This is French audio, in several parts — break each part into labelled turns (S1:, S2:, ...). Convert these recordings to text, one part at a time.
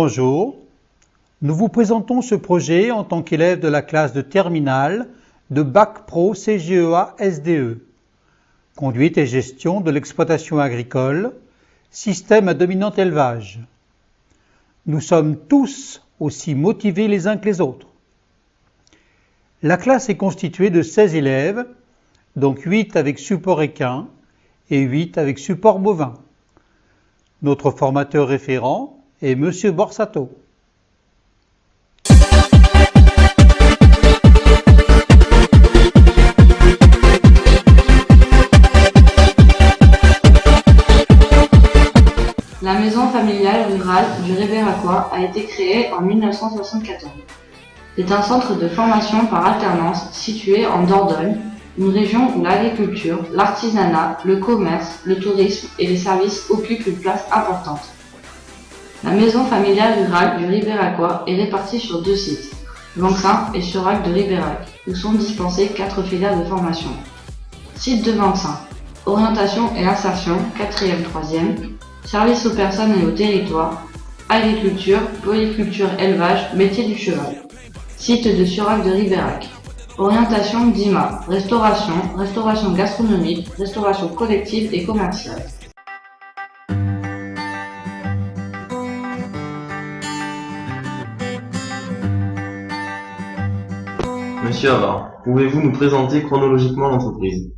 S1: Bonjour, nous vous présentons ce projet en tant qu'élève de la classe de terminale de Bac Pro CGEA SDE, conduite et gestion de l'exploitation agricole, système à dominant élevage. Nous sommes tous aussi motivés les uns que les autres. La classe est constituée de 16 élèves, donc 8 avec support équin et 8 avec support bovin. Notre formateur référent est Monsieur Borsato.
S2: La maison familiale rurale du Ribéracois a été créée en 1974. C'est un centre de formation par alternance situé en Dordogne, une région où l'agriculture, l'artisanat, le commerce, le tourisme et les services occupent une place importante. La maison familiale rurale du Ribéracois est répartie sur 2 sites, Vanxin et Surac de Ribérac, où sont dispensées 4 filières de formation. Site de Vanxin, orientation et insertion, 4e, 3e, service aux personnes et aux territoires, agriculture, polyculture, élevage, métier du cheval. Site de Surac de Ribérac, orientation DIMA, restauration, restauration gastronomique, restauration collective et commerciale.
S3: Monsieur Havard, pouvez-vous nous présenter chronologiquement l'entreprise?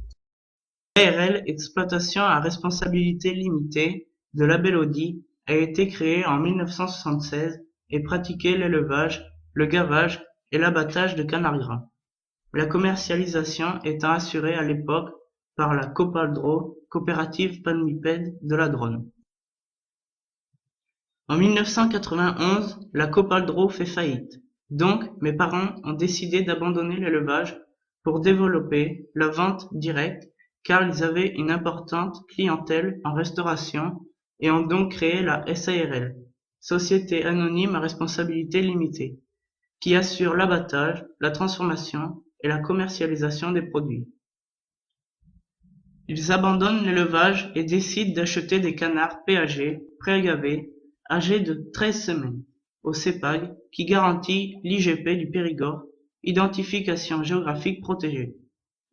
S4: ARL Exploitation à responsabilité limitée de la Bellaudy a été créée en 1976 et pratiquait l'élevage, le gavage et l'abattage de canards gras. La commercialisation étant assurée à l'époque par la Copaldro, coopérative palmipède de la Dronne. En 1991, la Copaldro fait faillite. Donc, mes parents ont décidé d'abandonner l'élevage pour développer la vente directe car ils avaient une importante clientèle en restauration et ont donc créé la SARL, Société Anonyme à Responsabilité Limitée, qui assure l'abattage, la transformation et la commercialisation des produits. Ils abandonnent l'élevage et décident d'acheter des canards péagés, pré-agavés, âgés de 13 semaines, au CEPAG, qui garantit l'IGP du Périgord, identification géographique protégée.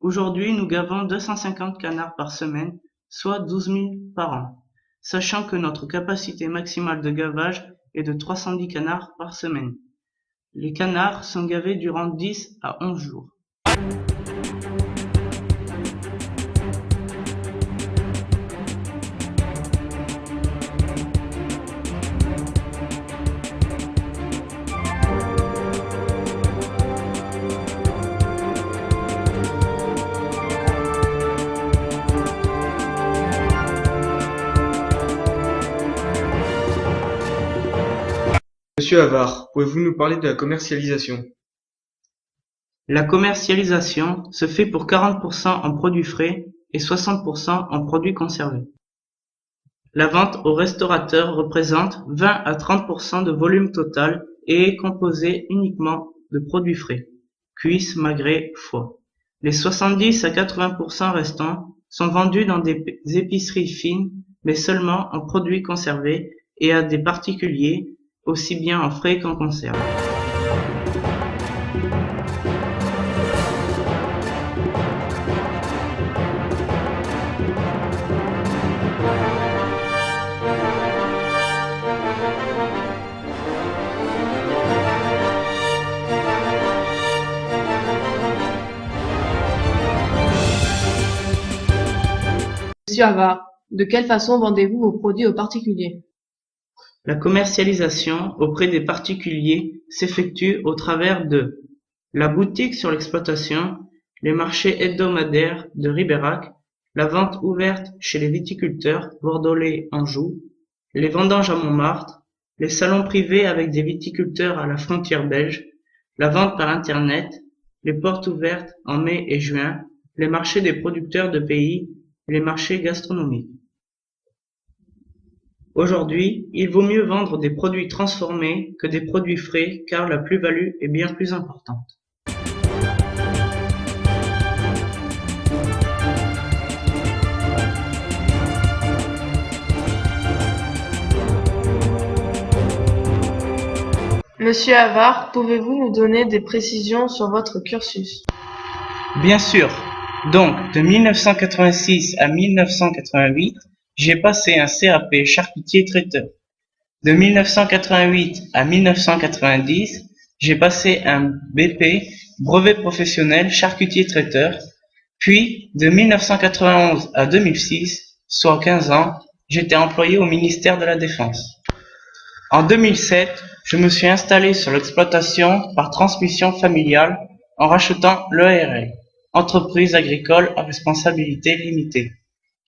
S4: Aujourd'hui, nous gavons 250 canards par semaine, soit 12 000 par an, sachant que notre capacité maximale de gavage est de 310 canards par semaine. Les canards sont gavés durant 10 à 11 jours.
S5: Monsieur Havard, pouvez-vous nous parler de la commercialisation?
S4: La commercialisation se fait pour 40% en produits frais et 60% en produits conservés. La vente aux restaurateurs représente 20 à 30% de volume total et est composée uniquement de produits frais, cuisses, magrets, foie. Les 70 à 80% restants sont vendus dans des épiceries fines, mais seulement en produits conservés et à des particuliers, aussi bien en frais qu'en conserve.
S6: Monsieur Havard, de quelle façon vendez-vous vos produits aux particuliers?
S4: La commercialisation auprès des particuliers s'effectue au travers de la boutique sur l'exploitation, les marchés hebdomadaires de Ribérac, la vente ouverte chez les viticulteurs Bordelais-Anjou, les vendanges à Montmartre, les salons privés avec des viticulteurs à la frontière belge, la vente par Internet, les portes ouvertes en mai et juin, les marchés des producteurs de pays, les marchés gastronomiques. Aujourd'hui, il vaut mieux vendre des produits transformés que des produits frais car la plus-value est bien plus importante.
S6: Monsieur Havard, pouvez-vous nous donner des précisions sur votre cursus?
S4: Bien sûr. Donc, de 1986 à 1988, j'ai passé un CAP charcutier traiteur. De 1988 à 1990, j'ai passé un BP brevet professionnel charcutier traiteur. Puis, de 1991 à 2006, soit 15 ans, j'étais employé au ministère de la Défense. En 2007, je me suis installé sur l'exploitation par transmission familiale en rachetant l'EARL, entreprise agricole à responsabilité limitée,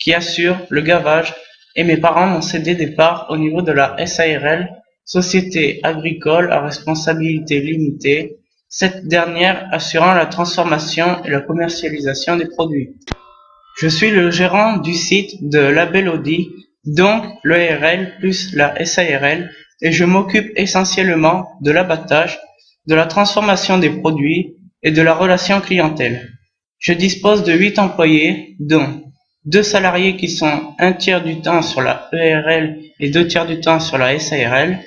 S4: qui assure le gavage, et mes parents m'ont cédé des parts au niveau de la SARL, Société agricole à responsabilité limitée, cette dernière assurant la transformation et la commercialisation des produits. Je suis le gérant du site de Label Audi, donc l'EARL plus la SARL, et je m'occupe essentiellement de l'abattage, de la transformation des produits et de la relation clientèle. Je dispose de 8 employés, dont 2 salariés qui sont un tiers du temps sur la EARL et 2 tiers du temps sur la SARL,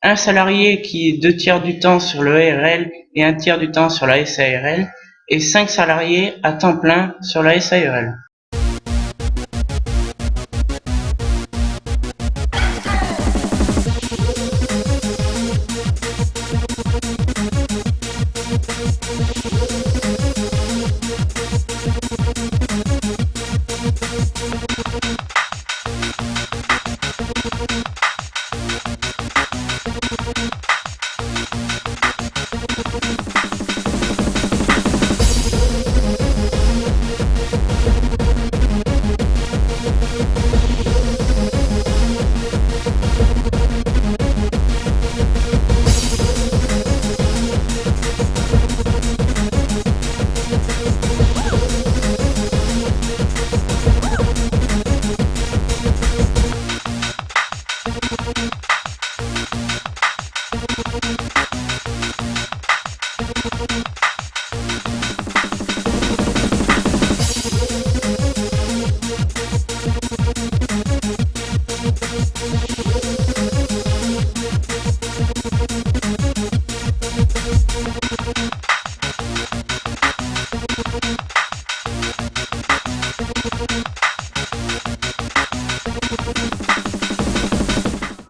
S4: un salarié qui est 2 tiers du temps sur le EARL et 1 tiers du temps sur la SARL, et 5 salariés à temps plein sur la SARL.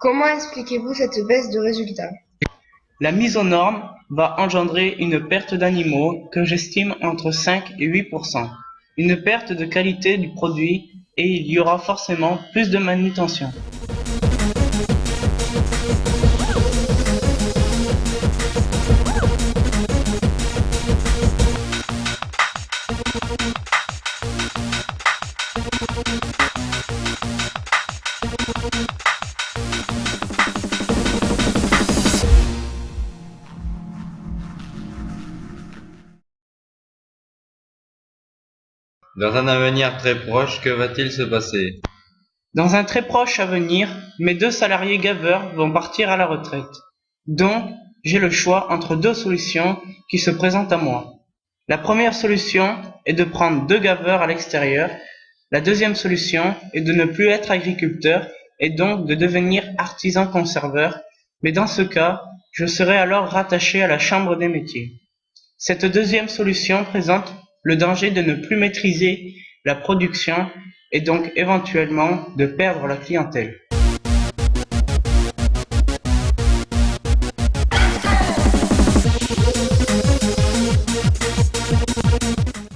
S6: Comment expliquez-vous cette baisse de résultats?
S4: La mise aux normes va engendrer une perte d'animaux que j'estime entre 5 et 8%, une perte de qualité du produit et il y aura forcément plus de manutention.
S3: Dans un avenir très proche, que va-t-il se passer?
S4: Dans un très proche avenir, mes 2 salariés gaveurs vont partir à la retraite. Donc, j'ai le choix entre 2 solutions qui se présentent à moi. La première solution est de prendre 2 gaveurs à l'extérieur. La deuxième solution est de ne plus être agriculteur et donc de devenir artisan conserveur, mais dans ce cas, je serai alors rattaché à la Chambre des métiers. Cette deuxième solution présente le danger de ne plus maîtriser la production et donc éventuellement de perdre la clientèle.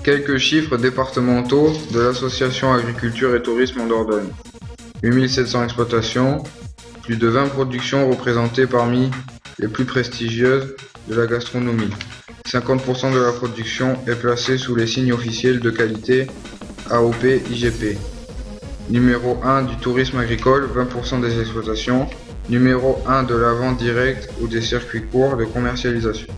S5: Quelques chiffres départementaux de l'association Agriculture et Tourisme en Dordogne. 8700 exploitations, plus de 20 productions représentées parmi les plus prestigieuses de la gastronomie. 50% de la production est placée sous les signes officiels de qualité AOP IGP. Numéro 1 du tourisme agricole, 20% des exploitations. Numéro 1 de la vente directe ou des circuits courts de commercialisation.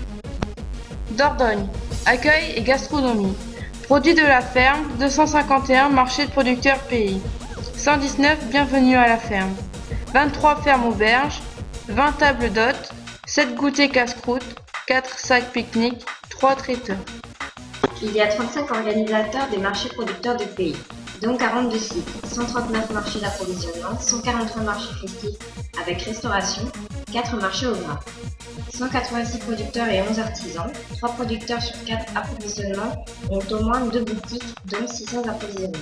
S6: Dordogne, accueil et gastronomie. Produits de la ferme, 251 marchés de producteurs pays. 119 bienvenue à la ferme. 23 fermes auberges, 20 tables d'hôtes, 7 goûters casse-croûte, 4 sacs pique-nique, 3 traiteurs.
S7: Il y a 35 organisateurs des marchés producteurs du pays, dont 42 sites, 139 marchés d'approvisionnement, 143 marchés festifs avec restauration, 4 marchés au gras. 186 producteurs et 11 artisans. 3 producteurs sur 4 approvisionnements ont au moins 2 boutiques, dont 600 approvisionnements.